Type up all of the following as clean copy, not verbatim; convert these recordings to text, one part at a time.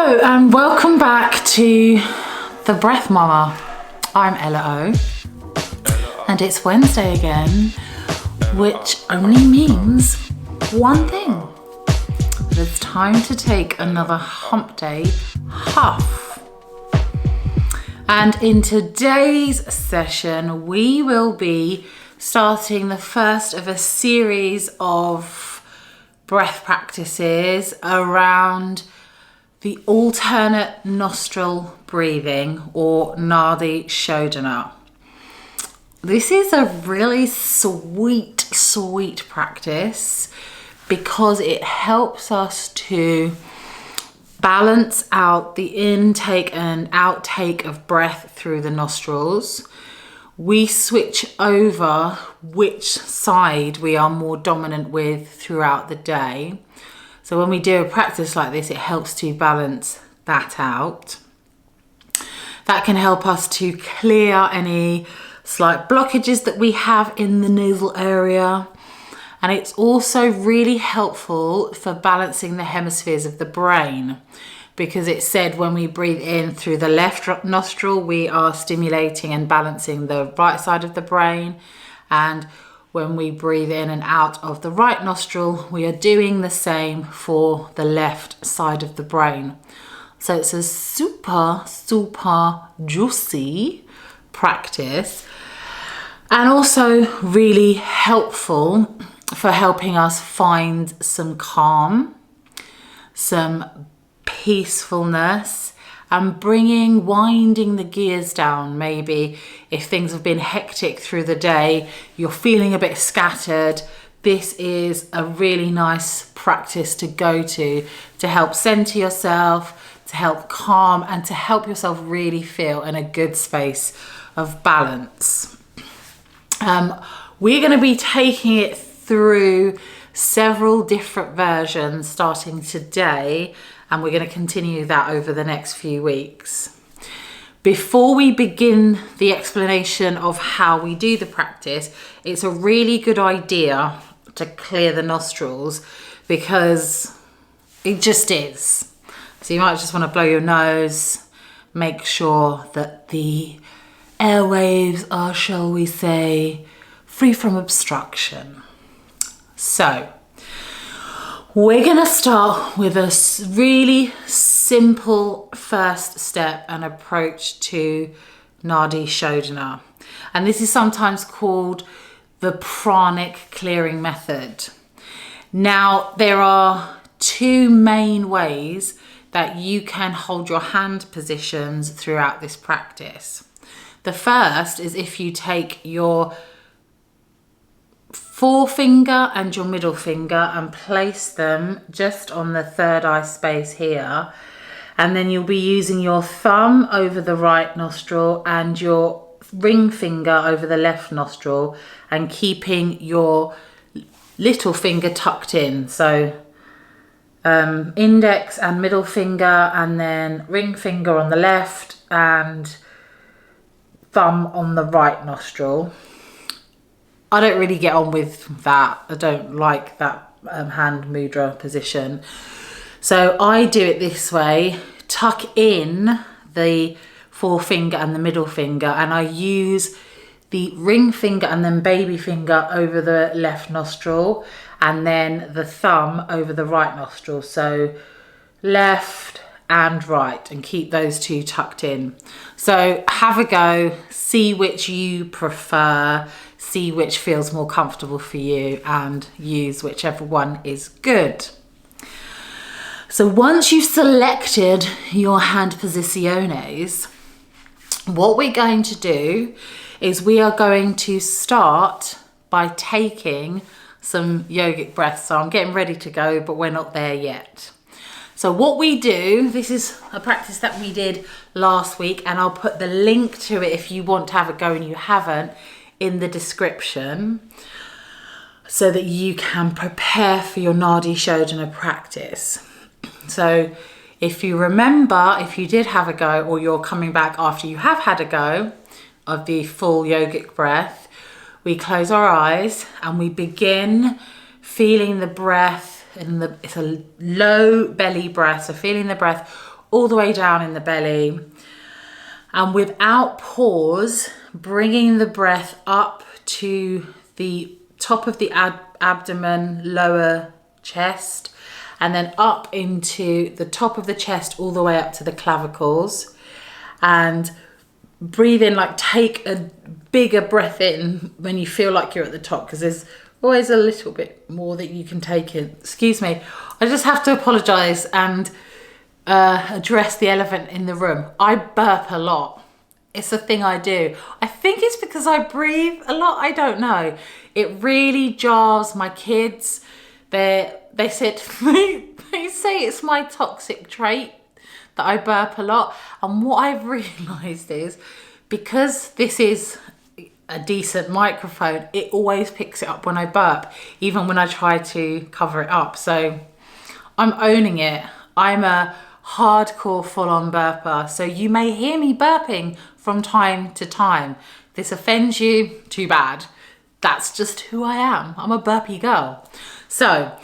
Hello and welcome back to The Breath Mama. I'm Ella.O and it's Wednesday again, which only means one thing. It's time to take another Hump Day Huff. And in today's session, we will be starting the first of a series of breath practices around the alternate nostril breathing, or Nadi Shodana. This is a really sweet practice because it helps us to balance out the intake and outtake of breath through the nostrils. We switch over which side we are more dominant with throughout the day. So when we do a practice like this, it helps to balance that out. That can help us to clear any slight blockages that we have in the nasal area. And it's also really helpful for balancing the hemispheres of the brain, because it said when we breathe in through the left nostril, we are stimulating and balancing the right side of the brain. And when we breathe in and out of the right nostril, we are doing the same for the left side of the brain. So it's a super juicy practice, and also really helpful for helping us find some calm, some peacefulness, and winding the gears down. Maybe if things have been hectic through the day, you're feeling a bit scattered, this is a really nice practice to go to help center yourself, to help calm, and to help yourself really feel in a good space of balance. We're going to be taking it through several different versions starting today, and we're going to continue that over the next few weeks. Before we begin the explanation of how we do the practice, it's a really good idea to clear the nostrils, because it just is. So you might just want to blow your nose, make sure that the airwaves are, shall we say, free from obstruction. So we're going to start with a really simple first step and approach to Nadi Shodana. And this is sometimes called the pranic clearing method. Now, there are two main ways that you can hold your hand positions throughout this practice. The first is if you take your forefinger and your middle finger and place them just on the third eye space here, and then you'll be using your thumb over the right nostril and your ring finger over the left nostril, and keeping your little finger tucked in. So index and middle finger, and then ring finger on the left and thumb on the right nostril. I don't really get on with that. I don't like that hand mudra position. So I do it this way: tuck in the forefinger and the middle finger, and I use the ring finger and then baby finger over the left nostril, and then the thumb over the right nostril. So left and right, and keep those two tucked in. So have a go, see which you prefer, see which feels more comfortable for you, and use whichever one is good. So once you've selected your hand posiciones, what we're going to do is we are going to start by taking some yogic breath. So I'm getting ready to go, but we're not there yet. So what we do, this is a practice that we did last week, and I'll put the link to it if you want to have a go and you haven't in the description, so that you can prepare for your Nadi Shodana practice. So if you remember, if you did have a go, or you're coming back after you have had a go of the full yogic breath, we close our eyes and we begin feeling the breath, and it's a low belly breath, so feeling the breath all the way down in the belly. And without pause, bringing the breath up to the top of the abdomen, lower chest, and then up into the top of the chest, all the way up to the clavicles. And breathe in, like take a bigger breath in when you feel like you're at the top, because there's always a little bit more that you can take in. Excuse me, I just have to apologise and address the elephant in the room. I burp a lot. It's a thing I do. I think it's because I breathe a lot. I don't know. It really jars my kids. They said they say it's my toxic trait that I burp a lot. And what I've realised is, because this is a decent microphone, it always picks it up when I burp, even when I try to cover it up. So I'm owning it. I'm a hardcore full-on burper. So you may hear me burping from time to time. If this offends you, too bad. That's just who I am. I'm a burpy girl. So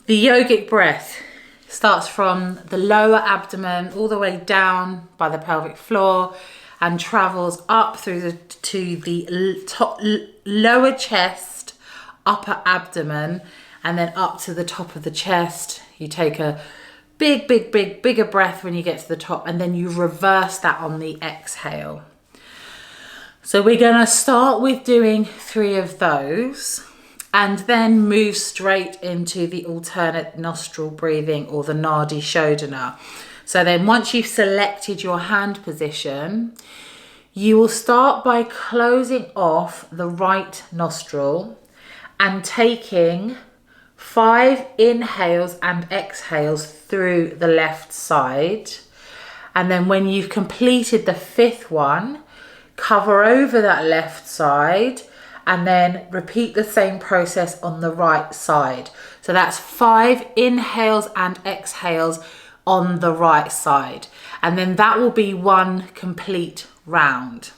the yogic breath starts from the lower abdomen all the way down by the pelvic floor and travels up through to the top, lower chest, upper abdomen, and then up to the top of the chest. You take a bigger breath when you get to the top, and then you reverse that on the exhale. So we're going to start with doing 3 of those and then move straight into the alternate nostril breathing, or the Nadi Shodana. So then once you've selected your hand position, you will start by closing off the right nostril and taking 5 inhales and exhales through the left side. And then when you've completed the 5th one, cover over that left side and then repeat the same process on the right side. So that's 5 inhales and exhales on the right side. And then that will be 1 complete round.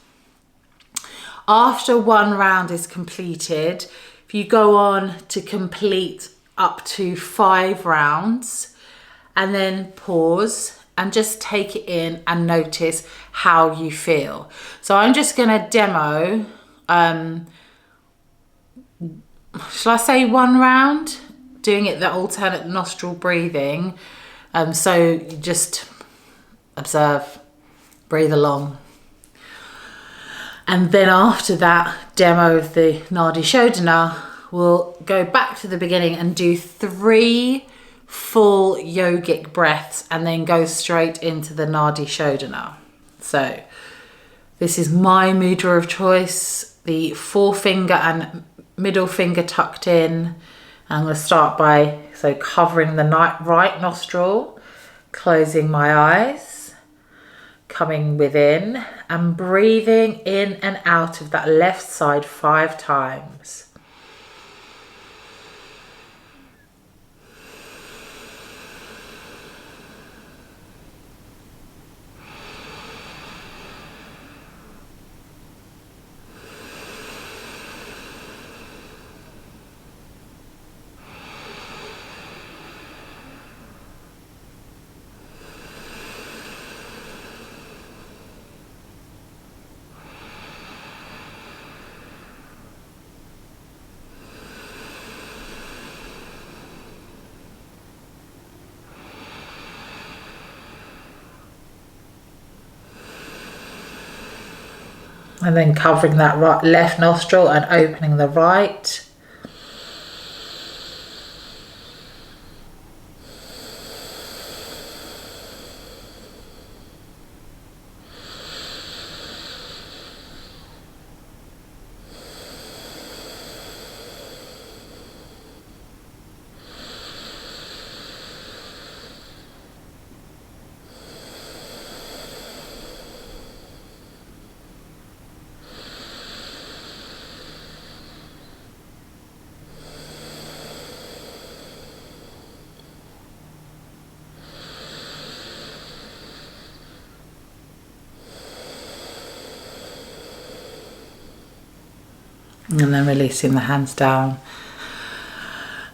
After 1 round is completed, if you go on to complete up to 5 rounds, and then pause and just take it in and notice how you feel. So I'm just going to demo, shall I say 1 round? Doing it the alternate nostril breathing. So you just observe, breathe along. And then after that demo of the Nadi Shodana, we'll go back to the beginning and do 3 full yogic breaths and then go straight into the Nadi Shodana. So this is my mudra of choice, the forefinger and middle finger tucked in. I'm going to start by covering the right nostril, closing my eyes, coming within and breathing in and out of that left side 5 times. And then covering that left nostril and opening the right. And then releasing the hands down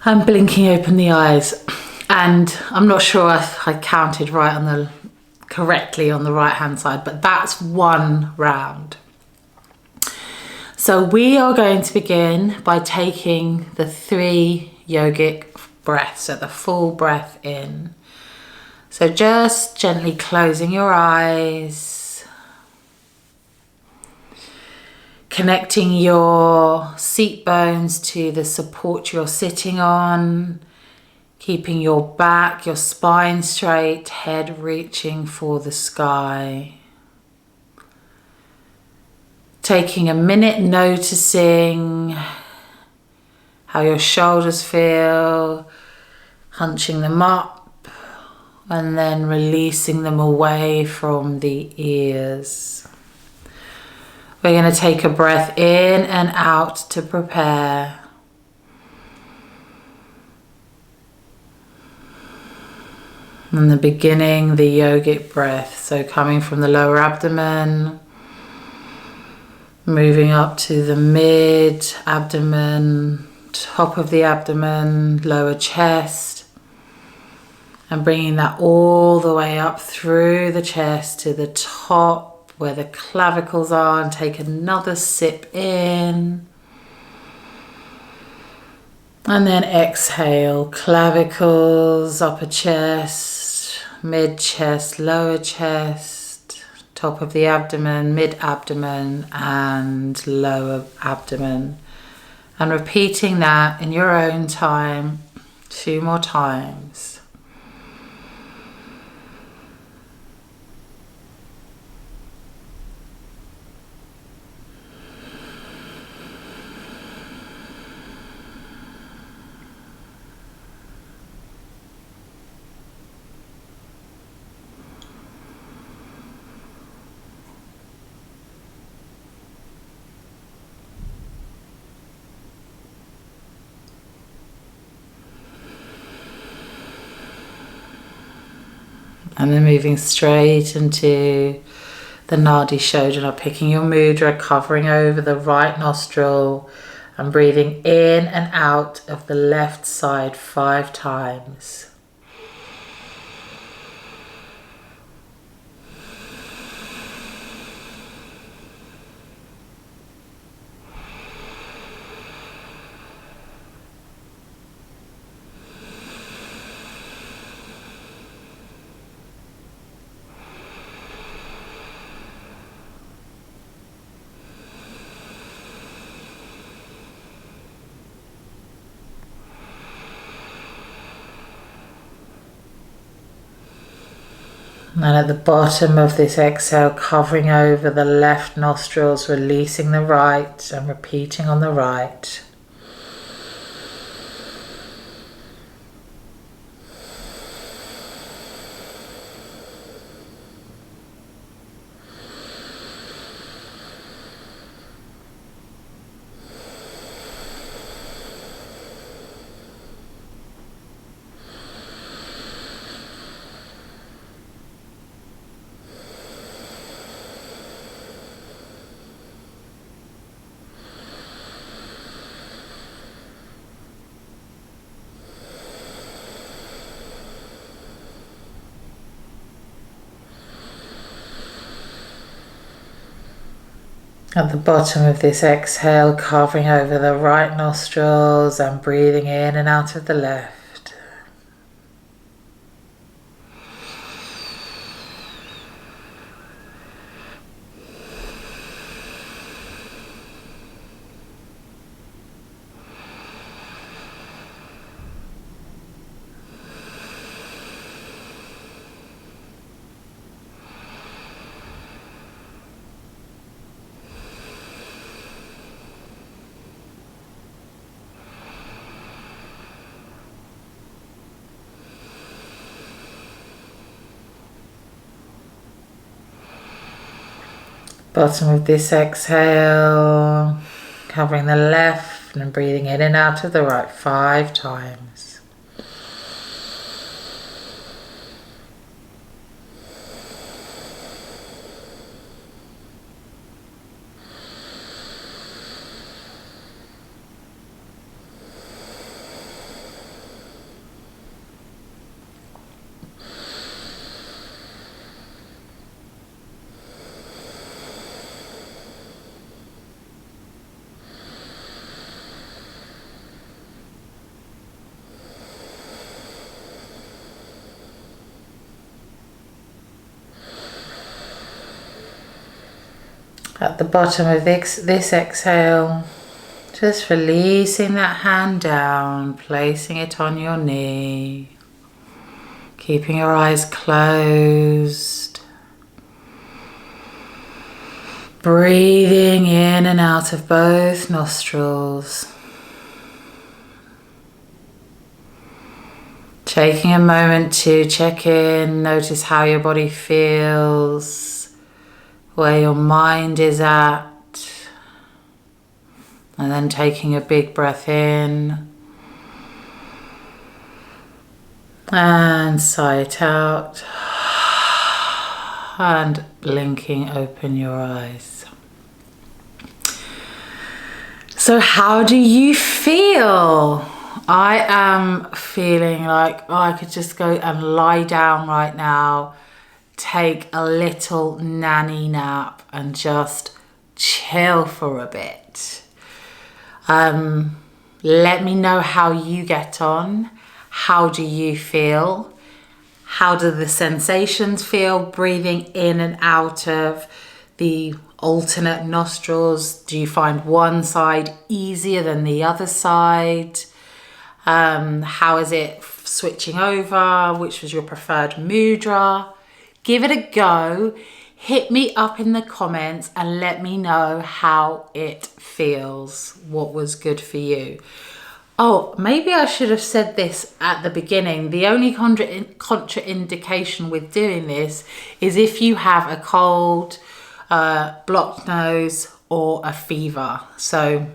and blinking open the eyes. And I'm not sure if I counted right correctly on the right hand side, but that's 1 round. So we are going to begin by taking the 3 yogic breaths, so the full breath in. So just gently closing your eyes, connecting your seat bones to the support you're sitting on, keeping your back, your spine straight, head reaching for the sky. Taking a minute noticing how your shoulders feel, hunching them up, and then releasing them away from the ears. We're going to take a breath in and out to prepare. In the beginning, the yogic breath, so coming from the lower abdomen, moving up to the mid-abdomen, top of the abdomen, lower chest, and bringing that all the way up through the chest to the top where the clavicles are, and take another sip in. And then exhale, clavicles, upper chest, mid-chest, lower chest, top of the abdomen, mid-abdomen and lower abdomen. And repeating that in your own time 2 more times. And then moving straight into the Nadi Shodana, picking your mudra, covering over the right nostril and breathing in and out of the left side 5 times. And at the bottom of this exhale, covering over the left nostrils, releasing the right and repeating on the right. At the bottom of this exhale, covering over the right nostrils and breathing in and out of the left. Bottom of this exhale, covering the left and breathing in and out of the right 5 times. At the bottom of this exhale, just releasing that hand down, placing it on your knee, keeping your eyes closed, breathing in and out of both nostrils, taking a moment to check in, notice how your body feels, where your mind is at. And then taking a big breath in and sigh it out and blinking open your eyes. So how do you feel? I am feeling like I could just go and lie down right now, take a little nanny nap and just chill for a bit. Let me know how you get on. How do you feel? How do the sensations feel breathing in and out of the alternate nostrils? Do you find one side easier than the other side? How is it switching over? Which was your preferred mudra? Give it a go. Hit me up in the comments and let me know how it feels. What was good for you? Oh, maybe I should have said this at the beginning. The only contraindication with doing this is if you have a cold, blocked nose or a fever. So,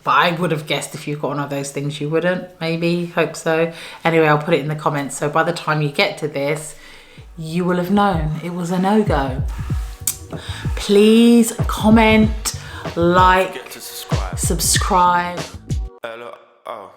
but I would have guessed if you've got one of those things you wouldn't. Maybe, hope so. Anyway, I'll put it in the comments. So by the time you get to this, you will have known it was a no-go. Please comment, like, subscribe. Ella.O.